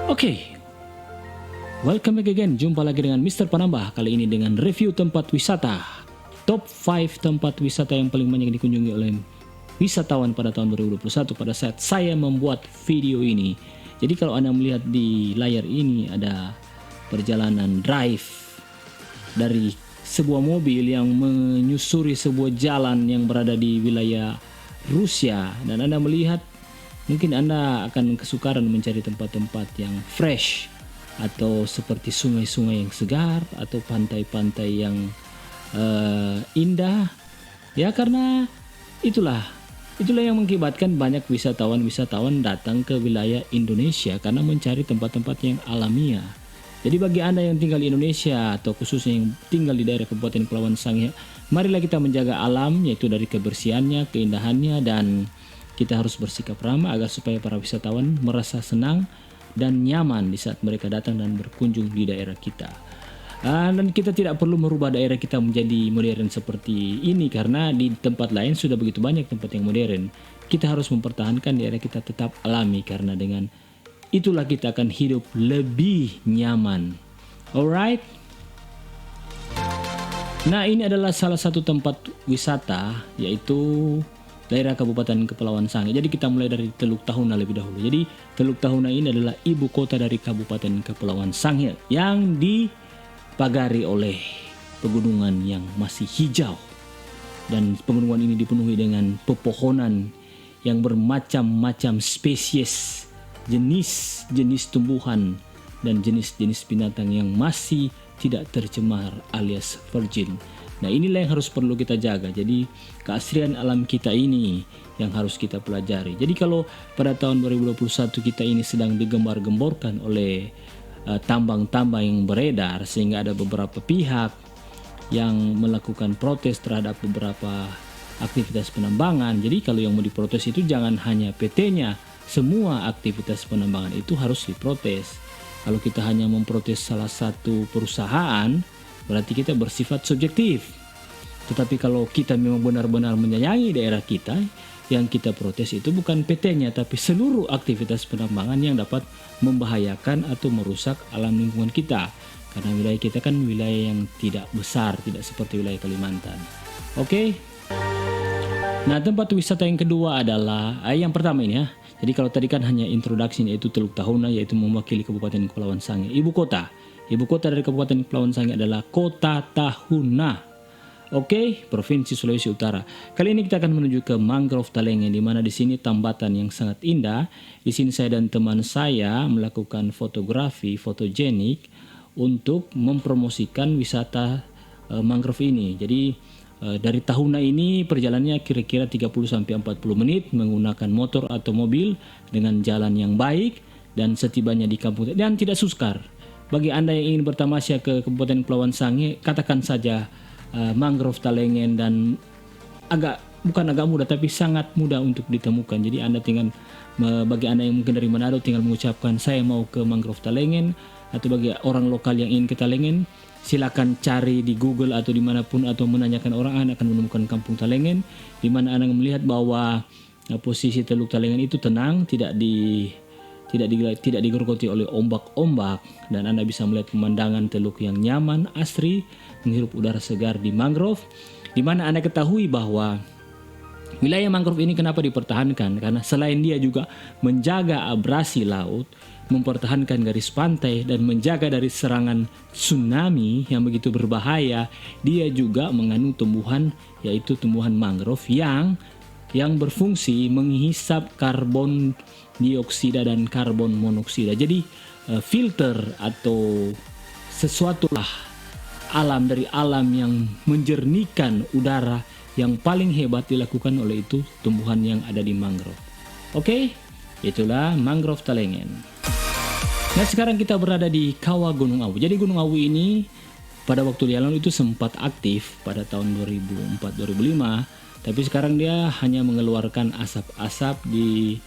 Oke, welcome back again. Jumpa lagi dengan Mr. Panambah. Kali ini dengan review tempat wisata. Top 5 tempat wisata yang paling banyak dikunjungi oleh wisatawan pada tahun 2021 pada saat saya membuat video ini. Jadi kalau Anda melihat di layar ini ada perjalanan drive dari sebuah mobil yang menyusuri sebuah jalan yang berada di wilayah Rusia, dan Anda melihat mungkin Anda akan kesukaran mencari tempat-tempat yang fresh atau seperti sungai-sungai yang segar atau pantai-pantai yang indah ya, karena itulah yang mengakibatkan banyak wisatawan datang ke wilayah Indonesia karena mencari tempat-tempat yang alamiah. Jadi bagi Anda yang tinggal di Indonesia atau khususnya yang tinggal di daerah Kabupaten Kepulauan Sangihe, marilah kita menjaga alam, yaitu dari kebersihannya, keindahannya, dan kita harus bersikap ramah agar supaya para wisatawan merasa senang dan nyaman di saat mereka datang dan berkunjung di daerah kita. Dan kita tidak perlu merubah daerah kita menjadi modern seperti ini, karena di tempat lain sudah begitu banyak tempat yang modern. Kita harus mempertahankan daerah kita tetap alami, karena dengan itulah kita akan hidup lebih nyaman. Alright? Nah, ini adalah salah satu tempat wisata, yaitu daerah Kabupaten Kepulauan Sangihe. Jadi kita mulai dari Teluk Tahuna lebih dahulu. Jadi Teluk Tahuna ini adalah ibu kota dari Kabupaten Kepulauan Sangihe yang dipagari oleh pegunungan yang masih hijau. Dan pegunungan ini dipenuhi dengan pepohonan yang bermacam-macam spesies, jenis-jenis tumbuhan dan jenis-jenis binatang yang masih tidak tercemar alias virgin. Nah, inilah yang harus perlu kita jaga. Jadi keasrian alam kita ini yang harus kita pelajari. Jadi kalau pada tahun 2021 kita ini sedang digembar-gemborkan oleh tambang-tambang yang beredar, sehingga ada beberapa pihak yang melakukan protes terhadap beberapa aktivitas penambangan. Jadi kalau yang mau diprotes itu jangan hanya PT-nya, semua aktivitas penambangan itu harus diprotes. Kalau kita hanya memprotes salah satu perusahaan, berarti kita bersifat subjektif. Tetapi kalau kita memang benar-benar menyayangi daerah kita, yang kita protes itu bukan PT-nya, tapi seluruh aktivitas penambangan yang dapat membahayakan atau merusak alam lingkungan kita. Karena wilayah kita kan wilayah yang tidak besar, tidak seperti wilayah Kalimantan. Oke. Nah, tempat wisata yang kedua adalah yang pertama ini ya. Jadi kalau tadi kan hanya introduksi, yaitu Teluk Tahuna, yaitu mewakili Kabupaten Kepulauan Sangihe, ibu kota. Ibu kota dari Kabupaten Kepulauan Sangihe adalah Kota Tahuna. Oke, Provinsi Sulawesi Utara. Kali ini kita akan menuju ke Mangrove Talengen, di mana di sini tambatan yang sangat indah. Di sini saya dan teman saya melakukan fotografi fotogenik untuk mempromosikan wisata mangrove ini. Jadi dari Tahuna ini perjalanannya kira-kira 30-40 menit menggunakan motor atau mobil dengan jalan yang baik, dan setibanya di kampung dan tidak sukar. Bagi Anda yang ingin bertamasya ke Kabupaten Kepulauan Sangihe, katakan saja Mangrove Talengen, dan bukan agak mudah tapi sangat mudah untuk ditemukan. Jadi Anda tinggal, bagi Anda yang mungkin dari Manado, tinggal mengucapkan saya mau ke Mangrove Talengen, atau bagi orang lokal yang ingin ke Talengen, silakan cari di Google atau dimanapun, atau menanyakan orang, Anda akan menemukan Kampung Talengen, di mana Anda melihat bahwa posisi Teluk Talengen itu tenang, tidak digerogoti oleh ombak-ombak, dan Anda bisa melihat pemandangan teluk yang nyaman, asri, menghirup udara segar di mangrove. Di mana Anda ketahui bahwa wilayah mangrove ini kenapa dipertahankan? Karena selain dia juga menjaga abrasi laut, mempertahankan garis pantai, dan menjaga dari serangan tsunami yang begitu berbahaya, dia juga mengandung tumbuhan, yaitu tumbuhan mangrove yang berfungsi menghisap karbon dioksida dan karbon monoksida. Jadi filter atau sesuatu lah alam dari alam yang menjernihkan udara yang paling hebat dilakukan oleh itu tumbuhan yang ada di mangrove. Oke, itulah Mangrove Talengen. Nah, sekarang kita berada di kawah Gunung Awu. Jadi Gunung Awu ini pada waktu dia lalu itu sempat aktif pada tahun 2004-2005, tapi sekarang dia hanya mengeluarkan asap-asap di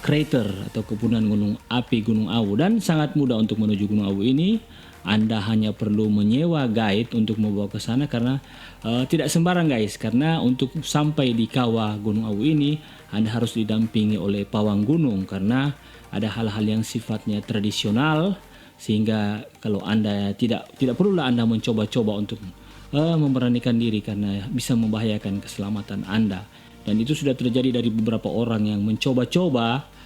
crater atau kepunahan gunung api Gunung Awu, dan sangat mudah untuk menuju Gunung Awu ini. Anda hanya perlu menyewa guide untuk membawa ke sana karena tidak sembarang guys, karena untuk sampai di kawah Gunung Awu ini Anda harus didampingi oleh pawang gunung karena ada hal-hal yang sifatnya tradisional, sehingga kalau Anda tidak perlulah Anda mencoba-coba untuk memberanikan diri karena bisa membahayakan keselamatan Anda. Dan itu sudah terjadi dari beberapa orang yang mencoba-coba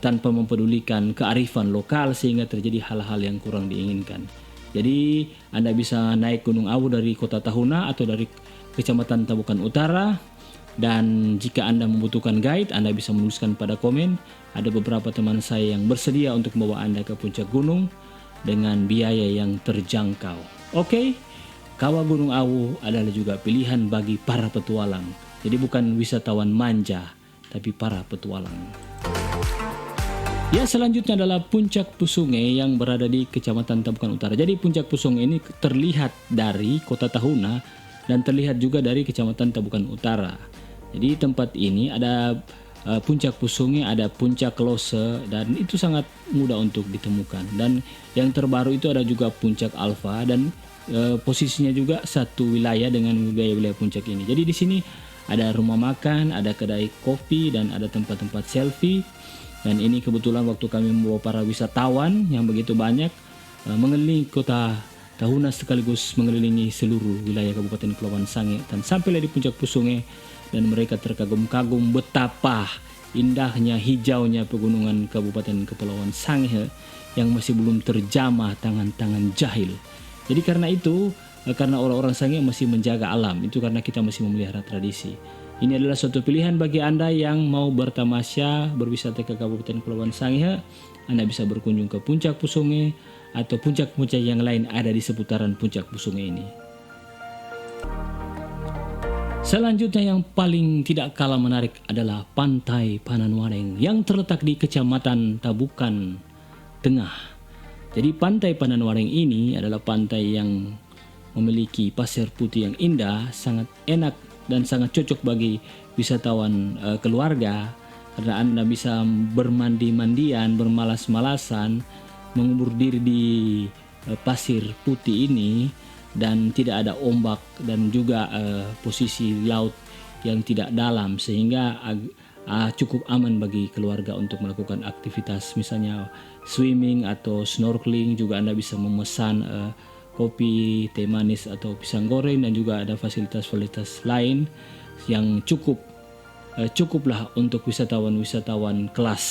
tanpa mempedulikan kearifan lokal sehingga terjadi hal-hal yang kurang diinginkan. Jadi Anda bisa naik Gunung Awu dari Kota Tahuna atau dari Kecamatan Tabukan Utara, dan jika Anda membutuhkan guide Anda bisa menuliskan pada komen. Ada beberapa teman saya yang bersedia untuk membawa Anda ke puncak gunung dengan biaya yang terjangkau. Oke, kawah Gunung Awu adalah juga pilihan bagi para petualang. Jadi bukan wisatawan manja, tapi para petualang. Ya, selanjutnya adalah Puncak Pusunge yang berada di Kecamatan Tabukan Utara. Jadi Puncak Pusunge ini terlihat dari Kota Tahuna dan terlihat juga dari Kecamatan Tabukan Utara. Jadi tempat ini ada Puncak Pusunge, ada Puncak Lose, dan itu sangat mudah untuk ditemukan. Dan yang terbaru itu ada juga Puncak Alfa, dan posisinya juga satu wilayah dengan wilayah puncak ini. Jadi di sini ada rumah makan, ada kedai kopi, dan ada tempat-tempat selfie. Dan ini kebetulan waktu kami membawa para wisatawan yang begitu banyak mengelilingi Kota Tahuna sekaligus mengelilingi seluruh wilayah Kabupaten Kepulauan Sangihe, dan sampailah di Puncak Pusunge dan mereka terkagum-kagum betapa indahnya hijaunya pegunungan Kabupaten Kepulauan Sangihe yang masih belum terjamah tangan-tangan jahil. Jadi karena itu, karena orang-orang Sangihe masih menjaga alam, itu karena kita masih memelihara tradisi. Ini adalah suatu pilihan bagi Anda yang mau bertamasya, berwisata ke Kabupaten Kepulauan Sangihe. Anda bisa berkunjung ke Puncak Pusunge atau puncak-puncak yang lain ada di seputaran Puncak Pusunge ini. Selanjutnya yang paling tidak kalah menarik adalah Pantai Pananwareng yang terletak di Kecamatan Tabukan Tengah. Jadi Pantai Pananwareng ini adalah pantai yang memiliki pasir putih yang indah, sangat enak dan sangat cocok bagi wisatawan keluarga karena Anda bisa bermandi-mandian, bermalas-malasan, mengubur diri di pasir putih ini, dan tidak ada ombak dan juga posisi laut yang tidak dalam sehingga cukup aman bagi keluarga untuk melakukan aktivitas misalnya swimming atau snorkeling. Juga Anda bisa memesan kopi, teh manis atau pisang goreng, dan juga ada fasilitas-fasilitas lain yang cukuplah untuk wisatawan-wisatawan kelas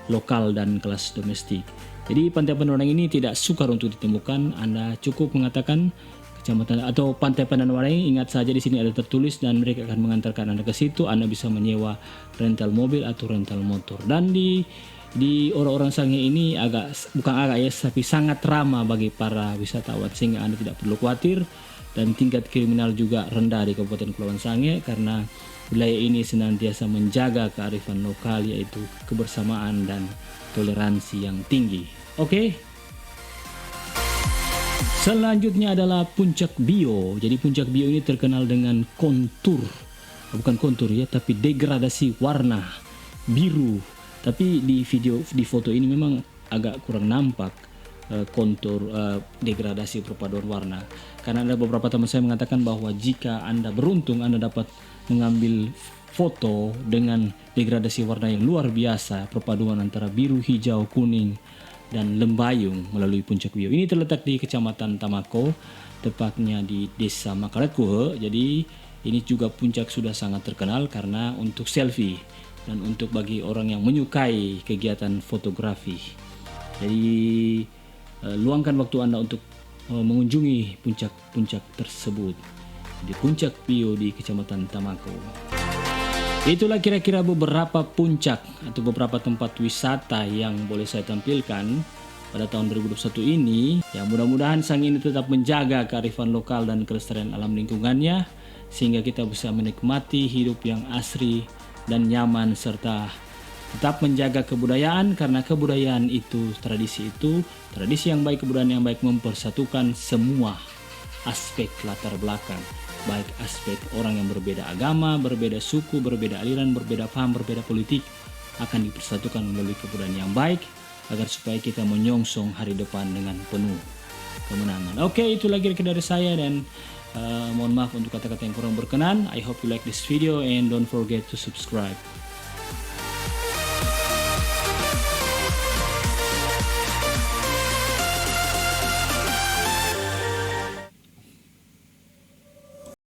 lokal dan kelas domestik. Jadi Pantai Pananwareng ini tidak sukar untuk ditemukan. Anda cukup mengatakan Kecamatan atau Pantai Pananwareng, ingat saja di sini ada tertulis dan mereka akan mengantarkan Anda ke situ. Anda bisa menyewa rental mobil atau rental motor. Dan di orang-orang Sangihe ini bukan agak ya, tapi sangat ramah bagi para wisatawan sehingga Anda tidak perlu khawatir, dan tingkat kriminal juga rendah di Kabupaten Kepulauan Sangihe karena wilayah ini senantiasa menjaga kearifan lokal yaitu kebersamaan dan toleransi yang tinggi. Oke. Selanjutnya adalah Puncak Bio. Jadi Puncak Bio ini terkenal dengan bukan kontur ya, tapi degradasi warna biru. Tapi di foto ini memang agak kurang nampak kontur degradasi perpaduan warna. Karena ada beberapa teman saya mengatakan bahwa jika Anda beruntung Anda dapat mengambil foto dengan degradasi warna yang luar biasa, perpaduan antara biru, hijau, kuning, dan lembayung melalui Puncak Bio. Ini terletak di Kecamatan Tamako, tepatnya di Desa Makaletkuhe. Jadi ini juga puncak sudah sangat terkenal karena untuk selfie dan untuk bagi orang yang menyukai kegiatan fotografi. Jadi luangkan waktu Anda untuk mengunjungi puncak-puncak tersebut di Puncak Bio di Kecamatan Tamako. Itulah kira-kira beberapa puncak atau beberapa tempat wisata yang boleh saya tampilkan pada tahun 2021 ini. Ya, mudah-mudahan Sangihe ini tetap menjaga kearifan lokal dan kelestarian alam lingkungannya sehingga kita bisa menikmati hidup yang asri dan nyaman, serta tetap menjaga kebudayaan karena kebudayaan itu tradisi yang baik, kebudayaan yang baik mempersatukan semua aspek latar belakang, baik aspek orang yang berbeda agama, berbeda suku, berbeda aliran, berbeda paham, berbeda politik, akan dipersatukan melalui kebudayaan yang baik agar supaya kita menyongsong hari depan dengan penuh kemenangan. Oke, itu lagi dari saya dan mohon maaf untuk kata-kata yang kurang berkenan. I hope you like this video and don't forget to subscribe.